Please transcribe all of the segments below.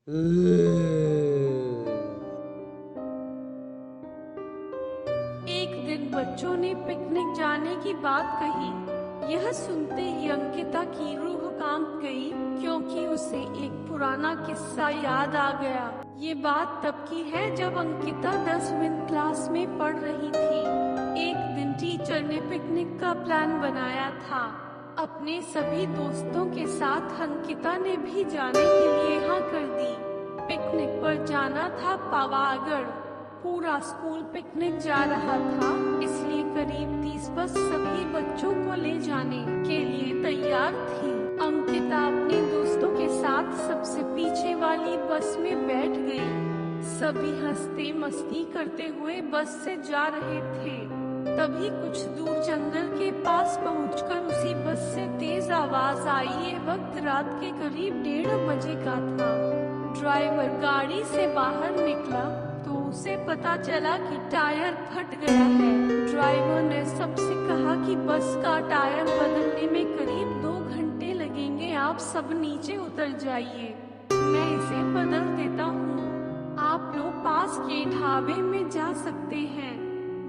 एक दिन बच्चों ने पिकनिक जाने की बात कही। यह सुनते ही अंकिता की रूह कांप गई, क्योंकि उसे एक पुराना किस्सा याद आ गया। ये बात तब की है जब अंकिता 10वीं क्लास में पढ़ रही थी। एक दिन टीचर ने पिकनिक का प्लान बनाया था। अपने सभी दोस्तों के साथ अंकिता ने भी जाने के लिए हाँ कर दी। पिकनिक पर जाना था पावागढ़। पूरा स्कूल पिकनिक जा रहा था, इसलिए करीब 30 बस सभी बच्चों को ले जाने के लिए तैयार थी। अंकिता अपने दोस्तों के साथ सबसे पीछे वाली बस में बैठ गई। सभी हंसते मस्ती करते हुए बस से जा रहे थे। तभी कुछ दूर जंगल के पास पहुंचकर उसी बस से तेज आवाज आई। ये वक्त रात के करीब 1:30 बजे का था। ड्राइवर गाड़ी से बाहर निकला तो उसे पता चला कि टायर फट गया है। ड्राइवर ने सबसे कहा कि बस का टायर बदलने में करीब 2 घंटे लगेंगे, आप सब नीचे उतर जाइए, मैं इसे बदल देता हूँ। आप लोग पास के ढाबे में जा सकते हैं,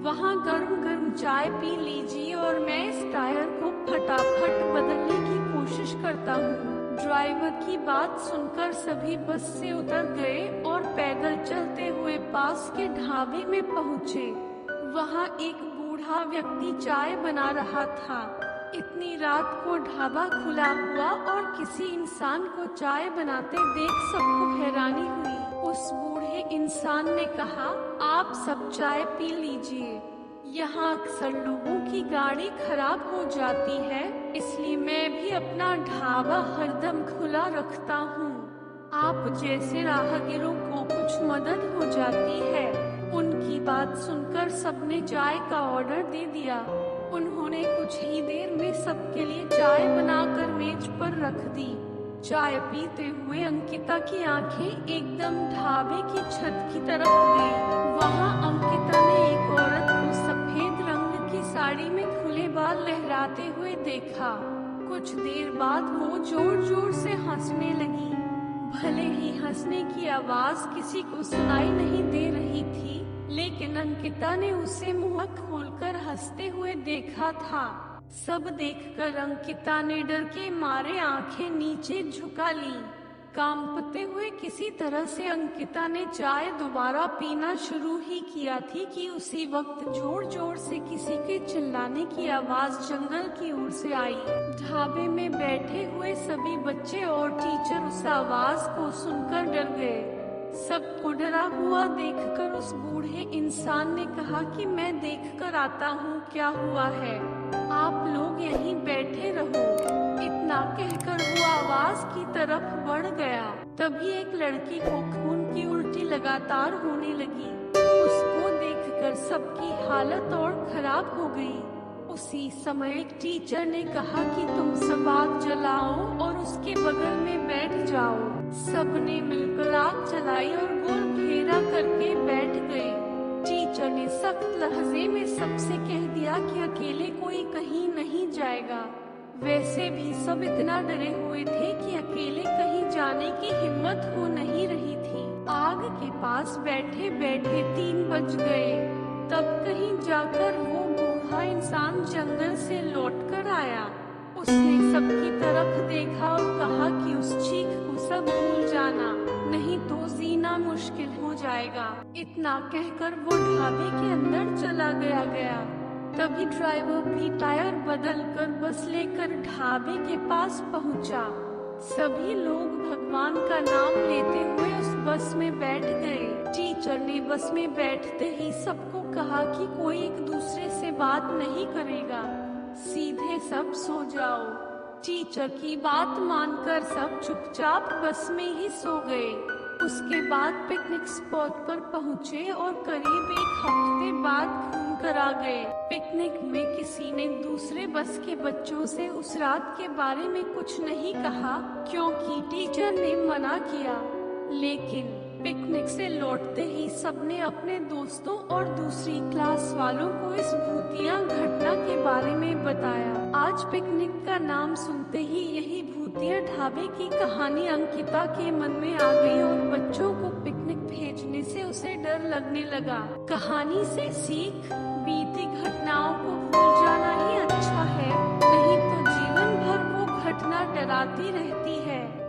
वहाँ गर्म गर्म चाय पी लीजिए और मैं इस टायर को फटाफट बदलने की कोशिश करता हूँ। ड्राइवर की बात सुनकर सभी बस से उतर गए और पैदल चलते हुए पास के ढाबे में पहुँचे। वहाँ एक बूढ़ा व्यक्ति चाय बना रहा था। इतनी रात को ढाबा खुला हुआ और किसी इंसान को चाय बनाते देख सबको हैरानी हुई। उस बूढ़े इंसान ने कहा, आप सब चाय पी लीजिए, यहाँ अक्सर लोगों की गाड़ी खराब हो जाती है, इसलिए मैं भी अपना ढाबा हरदम खुला रखता हूँ। आप जैसे राहगीरों को कुछ मदद हो जाती है। उनकी बात सुनकर सबने चाय का ऑर्डर दे दिया। उन्होंने कुछ ही देर में सबके लिए चाय बनाकर मेज पर रख दी। चाय पीते हुए अंकिता की आंखें एकदम ढाबे की छत की तरफ गई। वहाँ अंकिता ने एक औरत को सफेद रंग की साड़ी में खुले बाल लहराते हुए देखा। कुछ देर बाद वो जोर जोर से हंसने लगी। भले ही हंसने की आवाज किसी को सुनाई नहीं दे रही थी, लेकिन अंकिता ने उसे मुंह खोलकर हंसते हुए देखा था। सब देखकर अंकिता ने डर के मारे आंखें नीचे झुका ली। कांपते हुए किसी तरह से अंकिता ने चाय दोबारा पीना शुरू ही किया थी कि उसी वक्त जोर जोर से किसी के चिल्लाने की आवाज जंगल की ओर से आई। ढाबे में बैठे हुए सभी बच्चे और टीचर उस आवाज को सुनकर डर गए। सबको डरा हुआ देखकर उस बूढ़े इंसान ने कहा कि मैं देखकर आता हूँ क्या हुआ है, आप लोग यहीं बैठे रहो। इतना कहकर वो आवाज की तरफ बढ़ गया। तभी एक लड़की को खून की उल्टी लगातार होने लगी। उसको देखकर सबकी हालत और खराब हो गई। उसी समय एक टीचर ने कहा कि तुम सब आग जलाओ और उसके बगल में बैठ जाओ। सबने मिलकर आग जलाई और गोल घेरा करके बैठ गए। टीचर ने सख्त लहजे में सबसे कह दिया कि अकेले कोई कहीं नहीं जाएगा। वैसे भी सब इतना डरे हुए थे कि अकेले कहीं जाने की हिम्मत हो नहीं रही थी। आग के पास बैठे बैठे 3 बज गए। तब कहीं जाकर वो बूढ़ा इंसान जंगल से लौटकर आया। उसने सबकी तरफ देखा और कहा कि उस चीख को सब भूल जाना, नहीं तो जीना मुश्किल हो जाएगा। इतना कहकर वो ढाबे के अंदर चला गया। तभी ड्राइवर भी टायर बदलकर बस लेकर ढाबे के पास पहुंचा। सभी लोग भगवान का नाम लेते हुए उस बस में बैठ गए। टीचर ने बस में बैठते ही सबको कहा कि कोई एक दूसरे से बात नहीं करेगा, सीधे सब सो जाओ। टीचर की बात मानकर सब चुपचाप बस में ही सो गए। उसके बाद पिकनिक स्पॉट पर पहुँचे और करीब 1 हफ्ते बाद घूम कर आ गए। पिकनिक में किसी ने दूसरे बस के बच्चों से उस रात के बारे में कुछ नहीं कहा, क्योंकि टीचर ने मना किया। लेकिन पिकनिक से लौटते ही सबने अपने दोस्तों और दूसरी क्लास वालों को इस भूतिया घटना के बारे में बताया। आज पिकनिक का नाम सुनते ही यही भूतिया ढाबे की कहानी अंकिता के मन में आ गई और लगने लगा। कहानी से सीख, बीती घटनाओं को भूल जाना ही अच्छा है, नहीं तो जीवन भर वो घटना डराती रहती है।